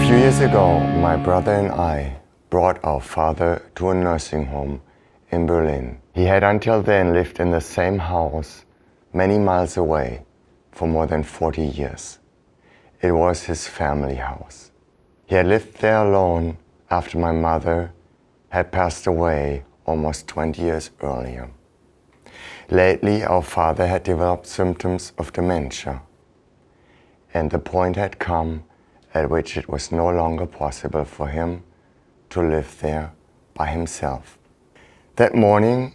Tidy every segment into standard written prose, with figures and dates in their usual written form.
few years ago, my brother and I brought our father to a nursing home in Berlin. He had until then lived in the same house many miles away for more than 40 years. It was his family house. He had lived there alone after my mother had passed away almost 20 years earlier. Lately, our father had developed symptoms of dementia, and the point had come at which it was no longer possible for him to live there by himself. That morning,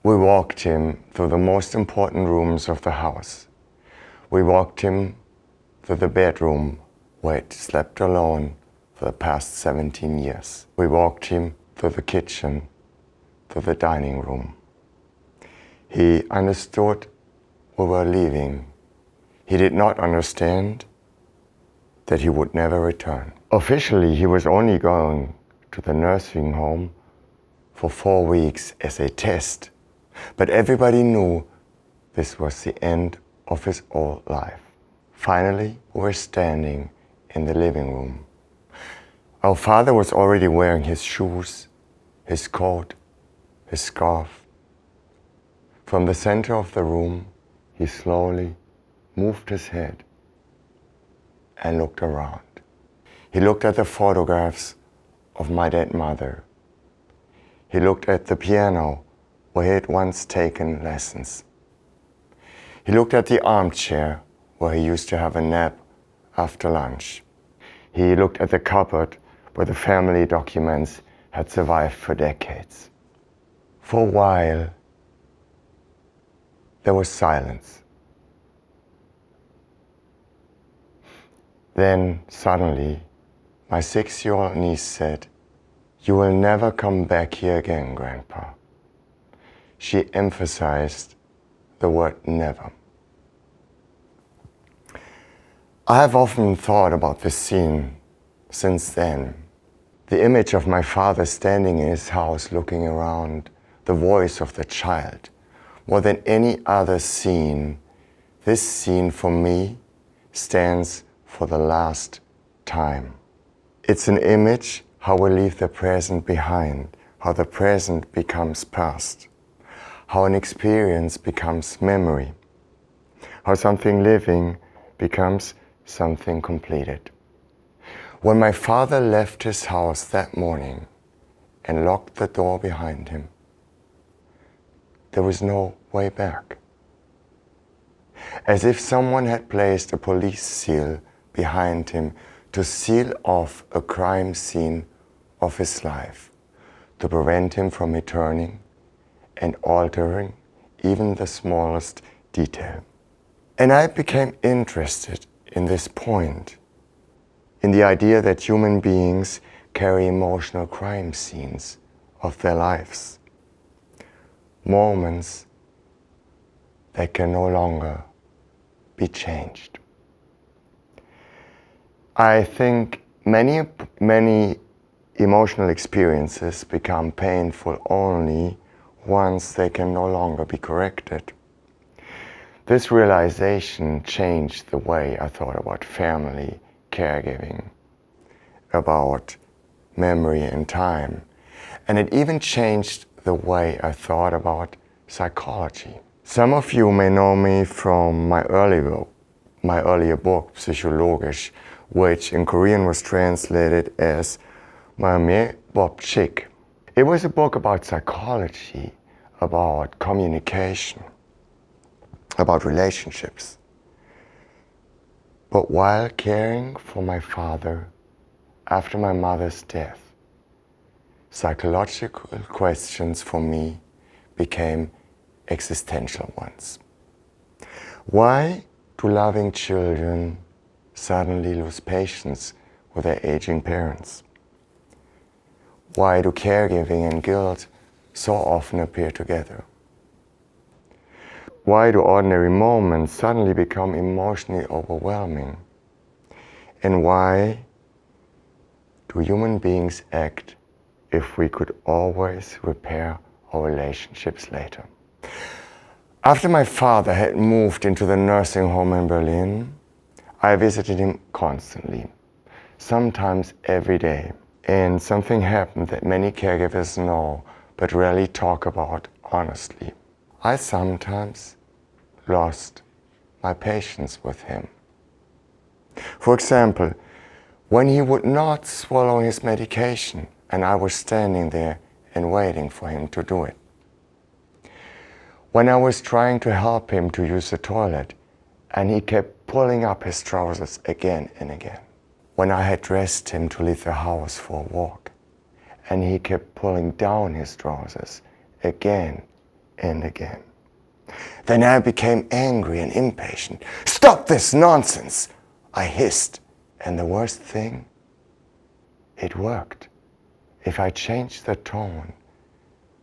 we walked him through the most important rooms of the house. We walked him through the bedroom where he'd slept alone for the past 17 years. We walked him through the kitchen, through the dining room. He understood we were leaving. He did not understand that he would never return. Officially, he was only going to the nursing home for 4 weeks as a test, but everybody knew this was the end of his old life. Finally, we were standing in the living room. Our father was already wearing his shoes, his coat, his scarf. From the center of the room, he slowly moved his head and looked around. He looked at the photographs of my dead mother. He looked at the piano where he had once taken lessons. He looked at the armchair where he used to have a nap after lunch. He looked at the cupboard where the family documents had survived for decades. For a while, there was silence. Then suddenly, my 6-year-old niece said, "You will never come back here again, Grandpa." She emphasized the word never. I have often thought about this scene since then. The image of my father standing in his house looking around, the voice of the child. More than any other scene, this scene for me stands for the last time. It's an image how we leave the present behind, how the present becomes past, how an experience becomes memory, how something living becomes something completed. When my father left his house that morning and locked the door behind him, there was no way back. As if someone had placed a police seal behind him to seal off a crime scene of his life, to prevent him from returning and altering even the smallest detail. And I became interested in this point, in the idea that human beings carry emotional crime scenes of their lives, moments that can no longer be changed. I think many emotional experiences become painful only once they can no longer be corrected. This realization changed the way I thought about family, caregiving, about memory and time, and it even changed the way I thought about psychology. Some of you may know me from my earlier book, Psychologisch, which in Korean was translated as 마음의 법칙. It was a book about psychology, about communication, about relationships. But while caring for my father after my mother's death, psychological questions for me became existential ones. Why do loving children suddenly lose patience with their aging parents? Why do caregiving and guilt so often appear together? Why do ordinary moments suddenly become emotionally overwhelming? And why do human beings act if we could always repair our relationships later? After my father had moved into the nursing home in Berlin, I visited him constantly. sometimes every day. And something happened that many caregivers know but rarely talk about honestly. I sometimes lost my patience with him. For example, when he would not swallow his medication and I was standing there and waiting for him to do it. When I was trying to help him to use the toilet and he kept pulling up his trousers again and again. When I had dressed him to leave the house for a walk and he kept pulling down his trousers again and again. Then I became angry and impatient. "Stop this nonsense!" I hissed. And the worst thing, it worked. If I changed the tone,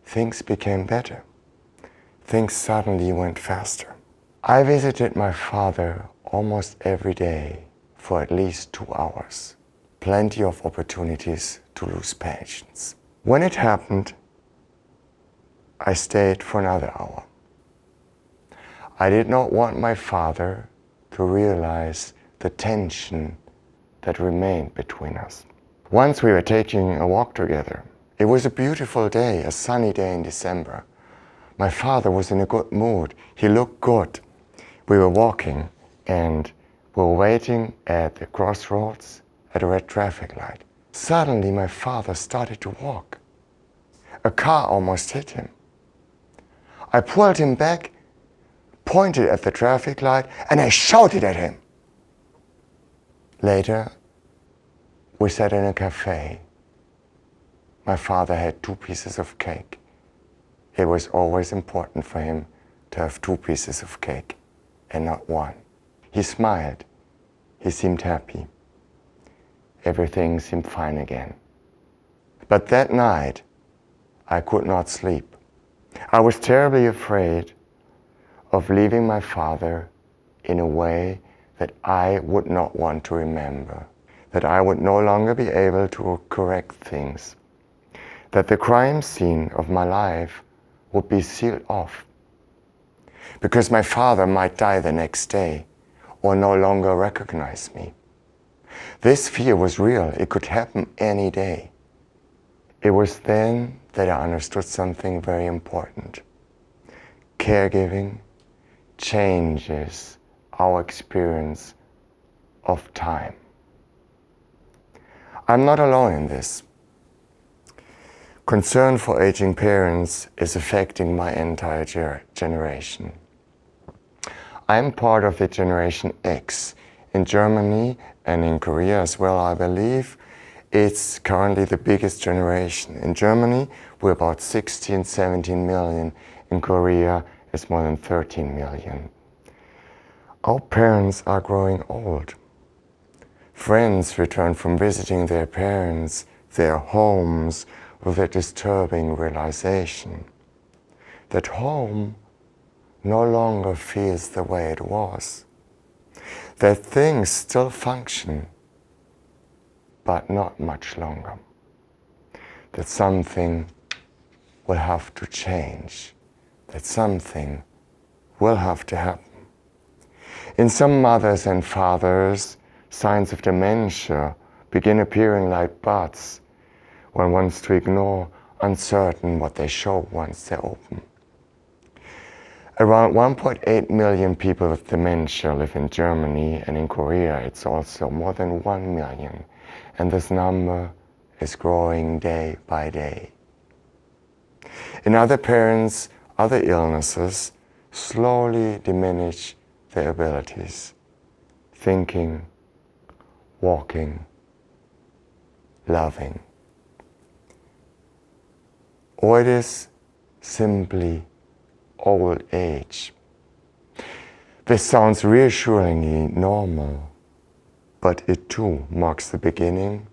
things became better. Things suddenly went faster. I visited my father almost every day for at least 2 hours. Plenty of opportunities to lose patience. When it happened, I stayed for another hour. I did not want my father to realize the tension that remained between us. Once we were taking a walk together. It was a beautiful day, a sunny day in December. My father was in a good mood. He looked good. We were walking and we were waiting at the crossroads at a red traffic light. Suddenly my father started to walk. A car almost hit him. I pulled him back, pointed at the traffic light, and I shouted at him. Later, we sat in a cafe. My father had 2 pieces of cake. It was always important for him to have 2 pieces of cake and not 1. He smiled. He seemed happy. Everything seemed fine again. But that night, I could not sleep. I was terribly afraid of leaving my father in a way that I would not want to remember, that I would no longer be able to correct things, that the crime scene of my life would be sealed off, because my father might die the next day or no longer recognize me. This fear was real. It could happen any day. It was then that I understood something very important. Caregiving changes our experience of time. I'm not alone in this. Concern for aging parents is affecting my entire generation. I'm part of the Generation X. In Germany and in Korea as well, I believe, it's currently the biggest generation. In Germany, we're about 16, 17 million. In Korea, it's more than 13 million. Our parents are growing old. Friends return from visiting their parents, their homes, with a disturbing realization that home no longer feels the way it was, that things still function, but not much longer, that something will have to change, that something will have to happen. In some mothers and fathers, signs of dementia begin appearing like buds. One wants to ignore, uncertain what they show once they're open. Around 1.8 million people with dementia live in Germany, and in Korea it's also more than 1 million. And this number is growing day by day. In other parents, other illnesses slowly diminish their abilities. Thinking, walking, loving. Or it is simply old age. This sounds reassuringly normal, but it too marks the beginning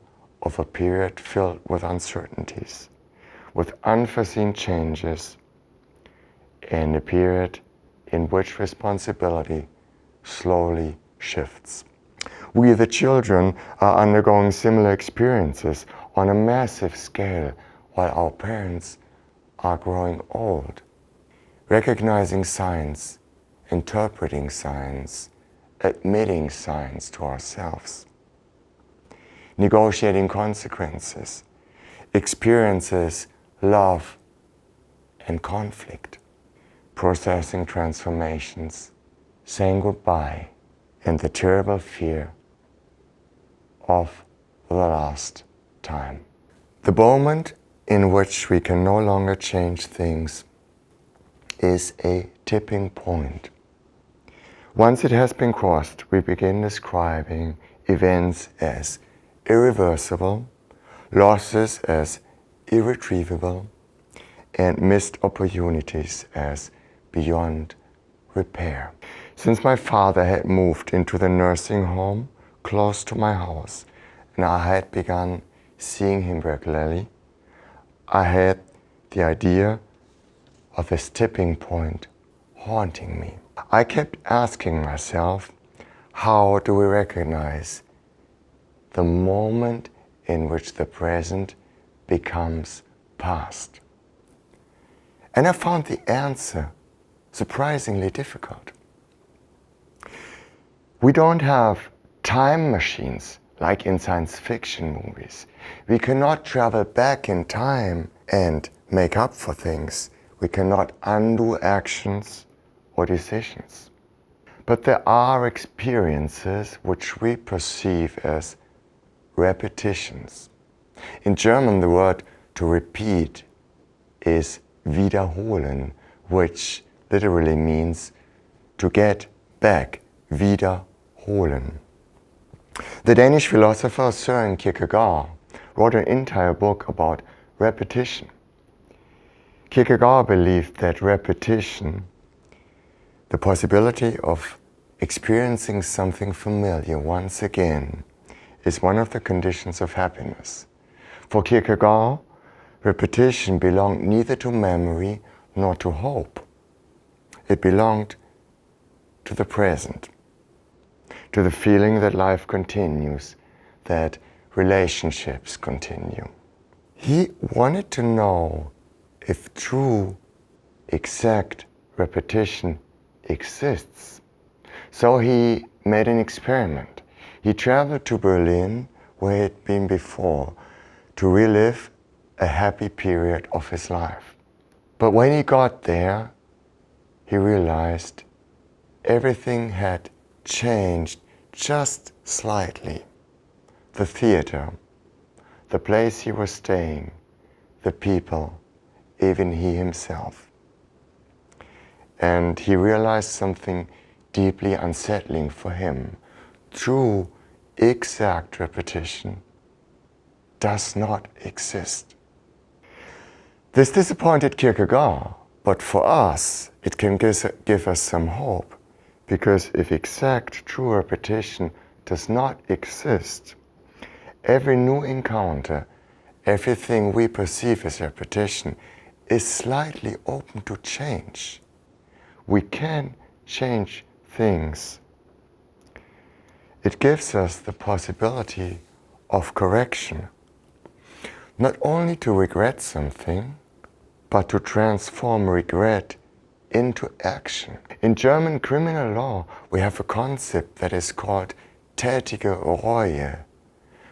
of a period filled with uncertainties, with unforeseen changes, and a period in which responsibility slowly shifts. We, the children, are undergoing similar experiences on a massive scale, while our parents are growing old. Recognizing signs, interpreting signs, admitting signs to ourselves. negotiating consequences, experiences love and conflict, processing transformations, saying goodbye, and the terrible fear of the last time. The moment in which we can no longer change things is a tipping point. Once it has been crossed, we begin describing events as irreversible, losses as irretrievable, and missed opportunities as beyond repair. Since my father had moved into the nursing home close to my house, and I had begun seeing him regularly, I had the idea of this tipping point haunting me. I kept asking myself, how do we recognize the moment in which the present becomes past? And I found the answer surprisingly difficult. We don't have time machines like in science fiction movies. We cannot travel back in time and make up for things. We cannot undo actions or decisions. But there are experiences which we perceive as repetitions. In German, the word to repeat is wiederholen, which literally means to get back, wiederholen. The Danish philosopher Søren Kierkegaard wrote an entire book about repetition. Kierkegaard believed that repetition, the possibility of experiencing something familiar once again, is one of the conditions of happiness. For Kierkegaard, repetition belonged neither to memory nor to hope. It belonged to the present, to the feeling that life continues, that relationships continue. He wanted to know if true, exact repetition exists. So he made an experiment. He traveled to Berlin, where he had been before, to relive a happy period of his life. But when he got there, he realized everything had changed just slightly. The theater, the place he was staying, the people, even he himself. And he realized something deeply unsettling for him. True, exact repetition does not exist. This disappointed Kierkegaard, but for us, it can give us some hope, because if exact, true repetition does not exist, every new encounter, everything we perceive as repetition, is slightly open to change. We can change things. It gives us the possibility of correction, not only to regret something, but to transform regret into action. In German criminal law, we have a concept that is called tätige Reue,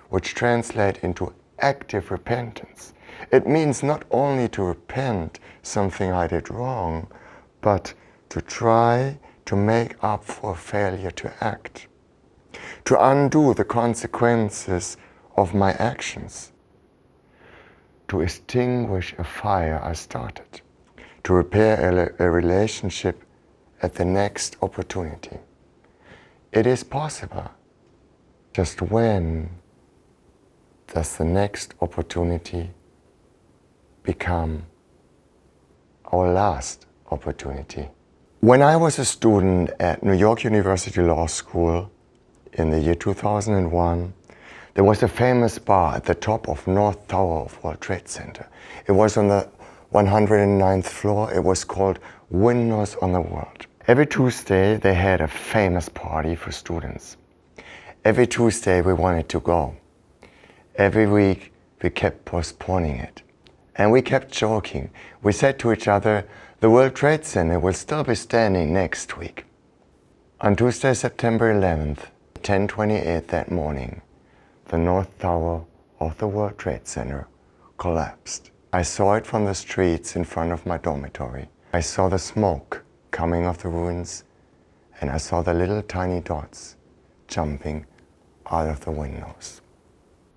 which translates into active repentance. It means not only to repent something I did wrong, but to try to make up for failure to act, to undo the consequences of my actions, to extinguish a fire I started, to repair a relationship at the next opportunity. It is possible. Just when does the next opportunity become our last opportunity? When I was a student at New York University Law School in the year 2001, there was a famous bar at the top of North Tower of World Trade Center. It was on the 109th floor. It was called Windows on the World. Every Tuesday they had a famous party for students. Every Tuesday we wanted to go. Every week we kept postponing it. And we kept joking. We said to each other, the World Trade Center will still be standing next week. On Tuesday, September 11th, 10:28 that morning, the North Tower of the World Trade Center collapsed. I saw it from the streets in front of my dormitory. I saw the smoke coming off the ruins, and I saw the little tiny dots jumping out of the windows.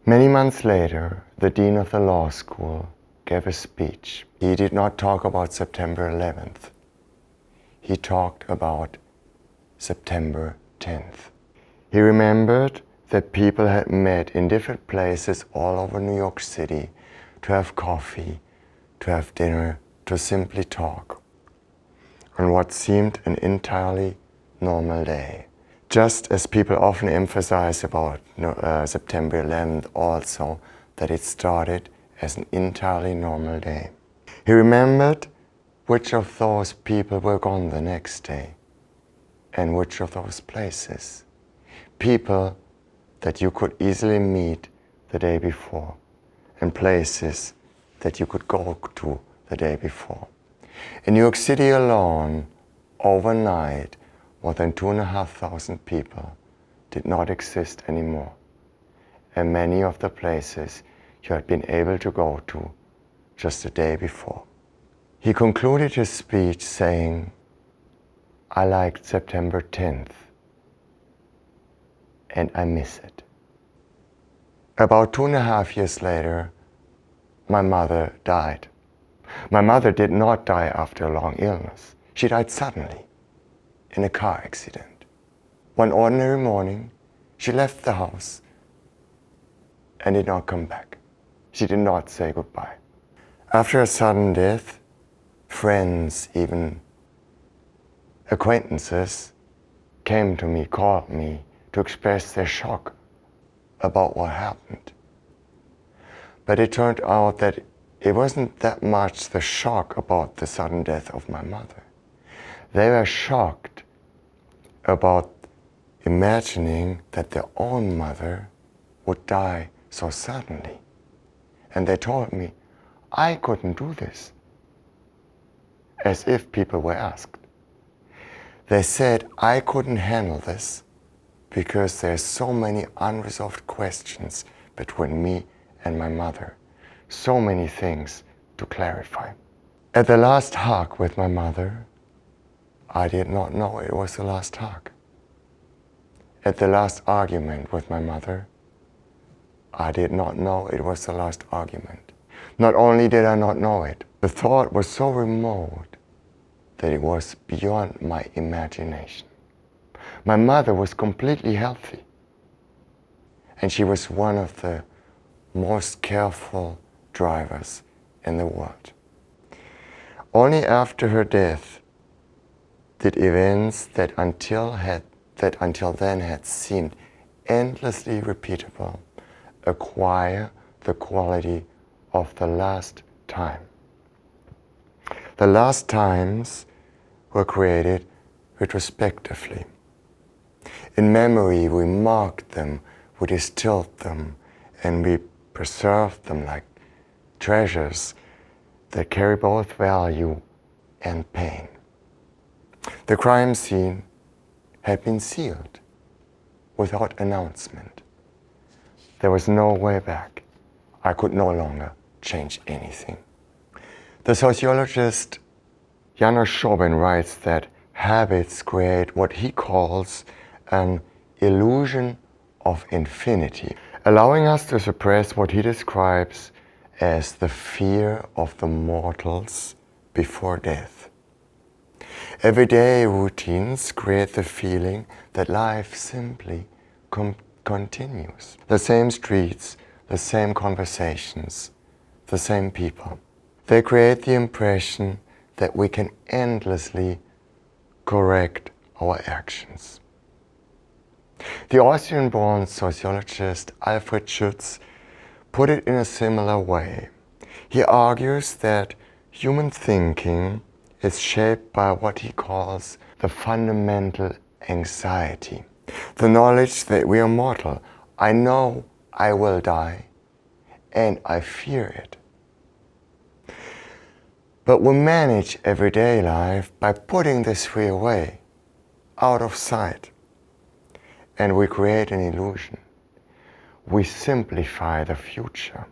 Many months later, the dean of the law school gave a speech. He did not talk about September 11th. He talked about September 10th. He remembered that people had met in different places all over New York City to have coffee, to have dinner, to simply talk on what seemed an entirely normal day. Just as people often emphasize about September 11th also, that it started as an entirely normal day. He remembered which of those people were gone the next day and which of those places. People that you could easily meet the day before and places that you could go to the day before. In New York City alone, overnight, more than 2,500 people did not exist anymore, and many of the places you had been able to go to just the day before. He concluded his speech saying, "I liked September 10th, and I miss it." About 2.5 years later, my mother died. My mother did not die after a long illness. She died suddenly in a car accident. One ordinary morning, she left the house and did not come back. She did not say goodbye. After a sudden death, friends, even acquaintances, came to me, called me to express their shock about what happened. But it turned out that it wasn't that much the shock about the sudden death of my mother. They were shocked about imagining that their own mother would die so suddenly. And they told me, I couldn't do this, as if people were asked. They said I couldn't handle this because there's so many unresolved questions between me and my mother, so many things to clarify. At the last hug with my mother, I did not know it was the last hug. At the last argument with my mother, I did not know it was the last argument. Not only did I not know it, the thought was so remote that it was beyond my imagination. My mother was completely healthy, and she was one of the most careful drivers in the world. Only after her death did events that until then had seemed endlessly repeatable acquire the quality of the last time. The last times were created retrospectively. In memory, we marked them, we distilled them, and we preserved them like treasures that carry both value and pain. The crime scene had been sealed without announcement. There was no way back. I could no longer change anything. The sociologist Janusz Schobin writes that habits create what he calls an illusion of infinity, allowing us to suppress what he describes as the fear of the mortals before death. Everyday routines create the feeling that life simply continues. The same streets, the same conversations, the same people. They create the impression that we can endlessly correct our actions. The Austrian-born sociologist Alfred Schütz put it in a similar way. He argues that human thinking is shaped by what he calls the fundamental anxiety, the knowledge that we are mortal. I know I will die, and I fear it. But we manage everyday life by putting this fear away, out of sight, and we create an illusion. we simplify the future.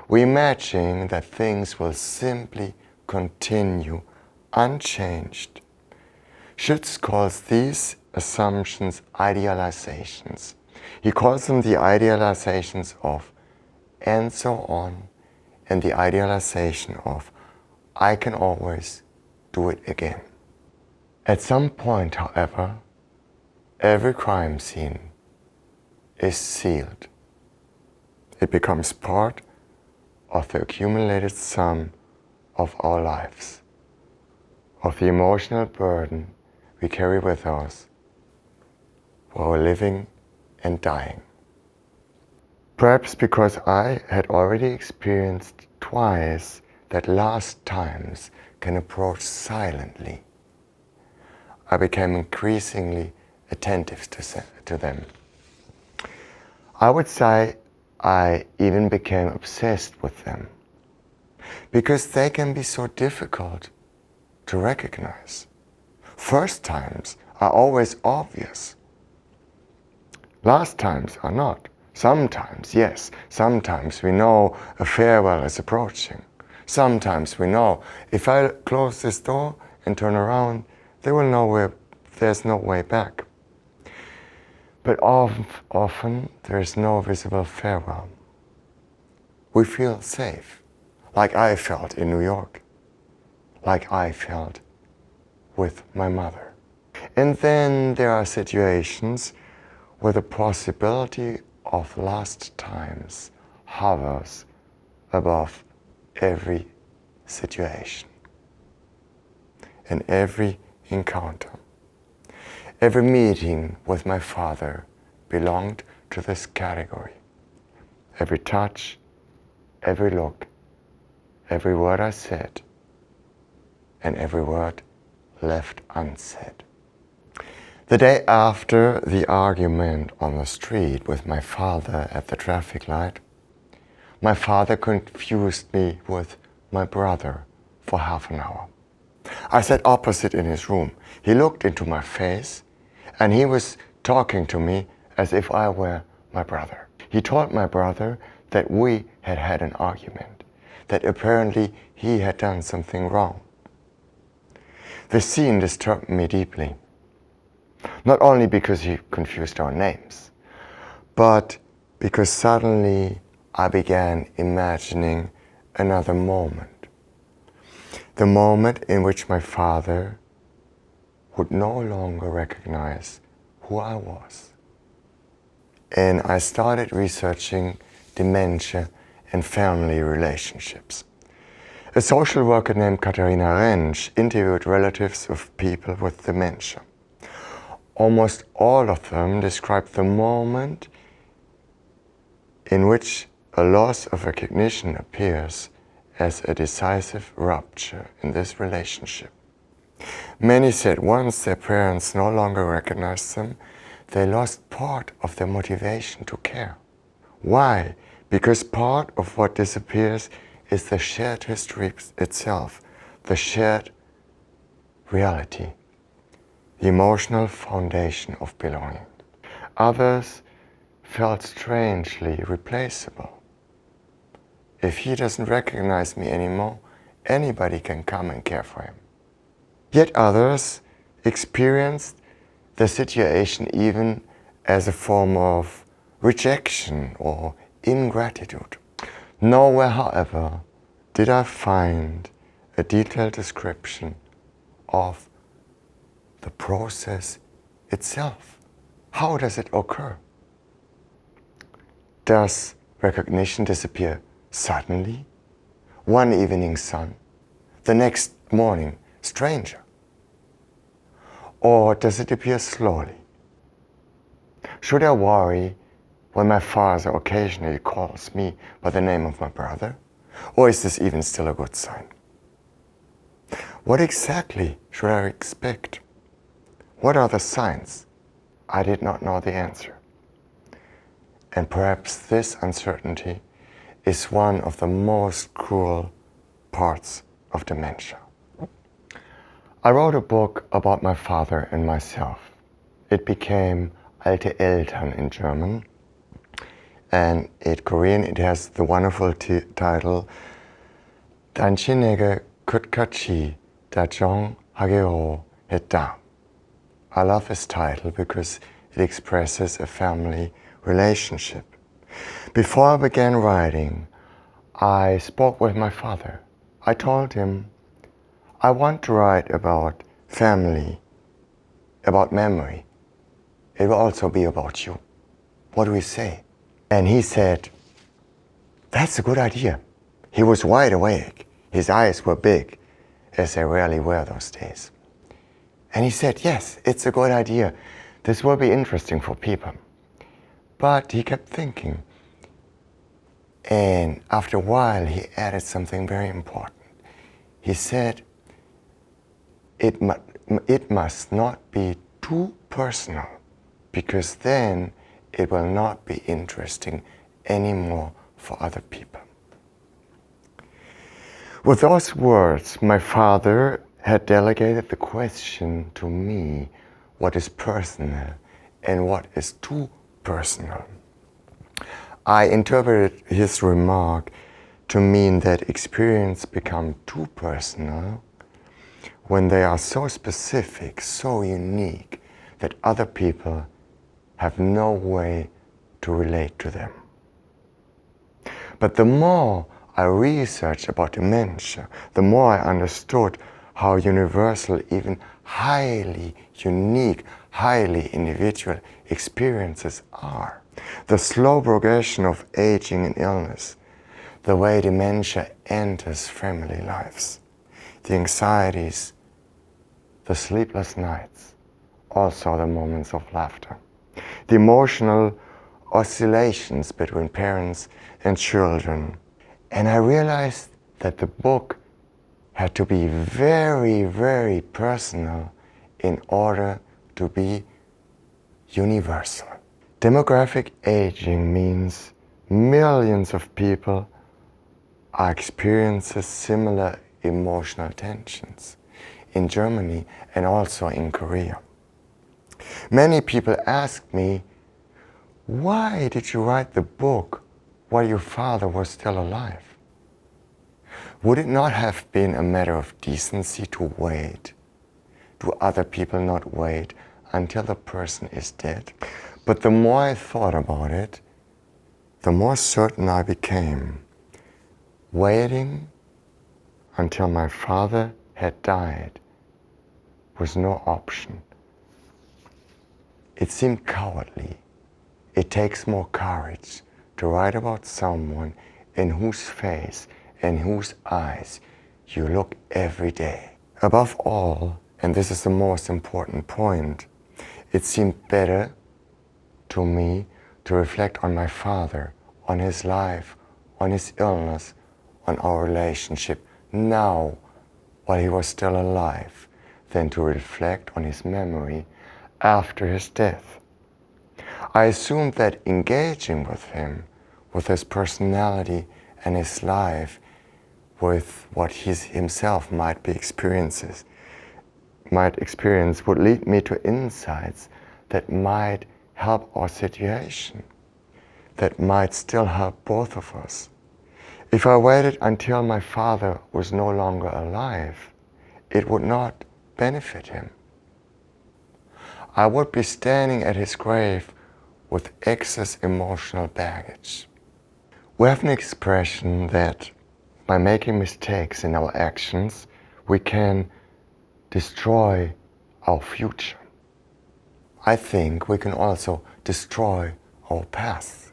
We imagine that things will simply continue unchanged. Schütz calls these assumptions idealizations. He calls them the idealizations of and so on, and the idealization of I can always do it again. At some point, however, every crime scene is sealed. It becomes part of the accumulated sum of our lives, of the emotional burden we carry with us while living and dying. Perhaps because I had already experienced twice that last times can approach silently, I became increasingly attentive to them. I would say I even became obsessed with them, because they can be so difficult to recognize. First times are always obvious. Last times are not. Sometimes, yes, sometimes we know a farewell is approaching. Sometimes we know if I close this door and turn around, they will know there's no way back. But often there is no visible farewell. We feel safe, like I felt in New York, like I felt with my mother. And then there are situations where the possibility of lost times hovers above every situation and every encounter. Every meeting with my father belonged to this category. Every touch, every look, every word I said, and every word left unsaid. The day after the argument on the street with my father at the traffic light, my father confused me with my brother for half an hour. I sat opposite in his room. He looked into my face, and he was talking to me as if I were my brother. He told my brother that we had had an argument, that apparently he had done something wrong. The scene disturbed me deeply, not only because he confused our names, but because suddenly I began imagining another moment. The moment in which my father would no longer recognize who I was. And I started researching dementia and family relationships. A social worker named Katharina Rentsch interviewed relatives of people with dementia. Almost all of them described the moment in which a loss of recognition appears as a decisive rupture in this relationship. Many said once their parents no longer recognized them, they lost part of their motivation to care. Why? Because part of what disappears is the shared history itself, the shared reality, the emotional foundation of belonging. Others felt strangely replaceable. If he doesn't recognize me anymore, anybody can come and care for him. Yet others experienced the situation even as a form of rejection or ingratitude. Nowhere, however, did I find a detailed description of the process itself. How does it occur? Does recognition disappear suddenly? One evening, sun, the next morning, stranger. Or does it appear slowly? Should I worry when my father occasionally calls me by the name of my brother? Or is this even still a good sign? What exactly should I expect? What are the signs? I did not know the answer. And perhaps this uncertainty is one of the most cruel parts of dementia. I wrote a book about my father and myself. It became Alte Eltern in German. and in Korean it has the wonderful title 당신에게 끝까지 다정하기로 했다. I love this title because it expresses a family relationship. Before I began writing, I spoke with my father. I told him, I want to write about family, about memory. It will also be about you. What do we say? And he said, that's a good idea. He was wide awake. His eyes were big, as they rarely were those days. And he said, yes, it's a good idea. This will be interesting for people. But he kept thinking. And after a while, he added something very important. He said, it must not be too personal, because then it will not be interesting anymore for other people. With those words, my father had delegated the question to me, what is personal and what is too personal. I interpreted his remark to mean that experiences become too personal when they are so specific, so unique, that other people have no way to relate to them. But the more I researched about dementia, the more I understood how universal, even highly unique, highly individual experiences are. The slow progression of aging and illness, the way dementia enters family lives, the anxieties, the sleepless nights, also the moments of laughter, the emotional oscillations between parents and children. And I realized that the book had to be very, very personal in order to be universal. Demographic aging means millions of people are experiencing similar emotional tensions in Germany and also in Korea. Many people ask me, why did you write the book while your father was still alive? Would it not have been a matter of decency to wait? Do other people not wait until the person is dead? But the more I thought about it, the more certain I became. Waiting until my father had died was no option. It seemed cowardly. It takes more courage to write about someone in whose face and whose eyes you look every day. Above all, and this is the most important point, it seemed better to me to reflect on my father, on his life, on his illness, on our relationship now while he was still alive, than to reflect on his memory after his death. I assumed that engaging with him, with his personality and his life, with what he himself might experience would lead me to insights that might help our situation, that might still help both of us. If I waited until my father was no longer alive, it would not benefit him. I would be standing at his grave with excess emotional baggage. We have an expression that by making mistakes in our actions, we can destroy our future. I think we can also destroy our past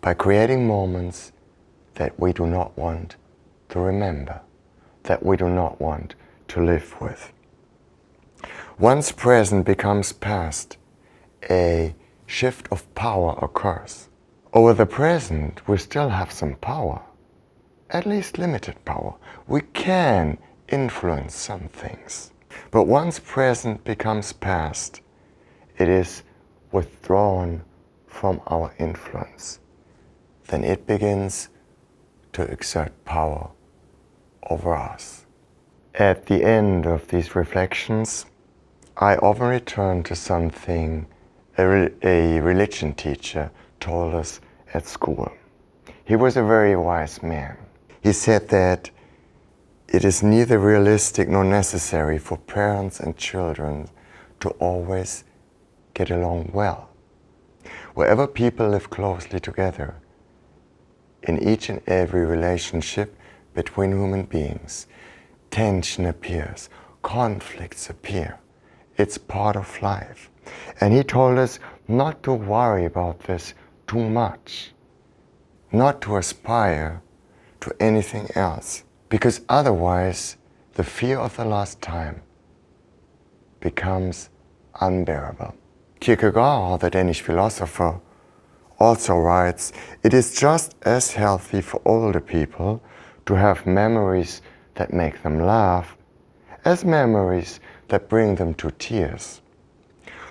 by creating moments that we do not want to remember, that we do not want to live with. Once present becomes past, a shift of power occurs. Over the present, we still have some power, at least limited power. We can influence some things. But once present becomes past, it is withdrawn from our influence. Then it begins to exert power over us. At the end of these reflections, I often return to something a religion teacher told us at school. He was a very wise man. He said that it is neither realistic nor necessary for parents and children to always get along well. Wherever people live closely together, in each and every relationship between human beings, tension appears, conflicts appear. It's part of life. And he told us not to worry about this too much, not to aspire to anything else, because otherwise the fear of the lost time becomes unbearable. Kierkegaard, the Danish philosopher, also writes, "It is just as healthy for older people to have memories that make them laugh as memories that bring them to tears.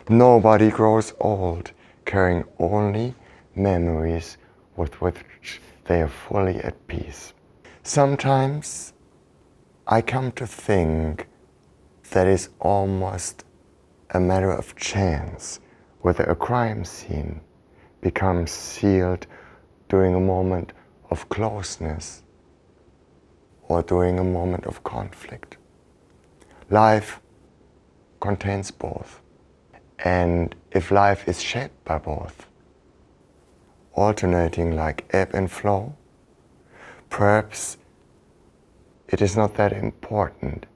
Nobody grows old carrying only memories with which they are fully at peace." Sometimes I come to think that it's almost a matter of chance whether a crime scene becomes sealed during a moment of closeness or during a moment of conflict. Life contains both. And if life is shaped by both, alternating like ebb and flow, perhaps it is not that important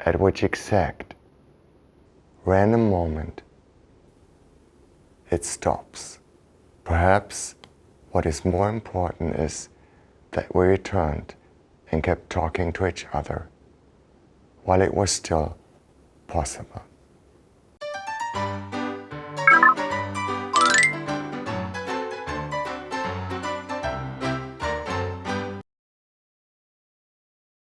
at which exact random moment it stops. Perhaps what is more important is that we returned and kept talking to each other while it was still possible.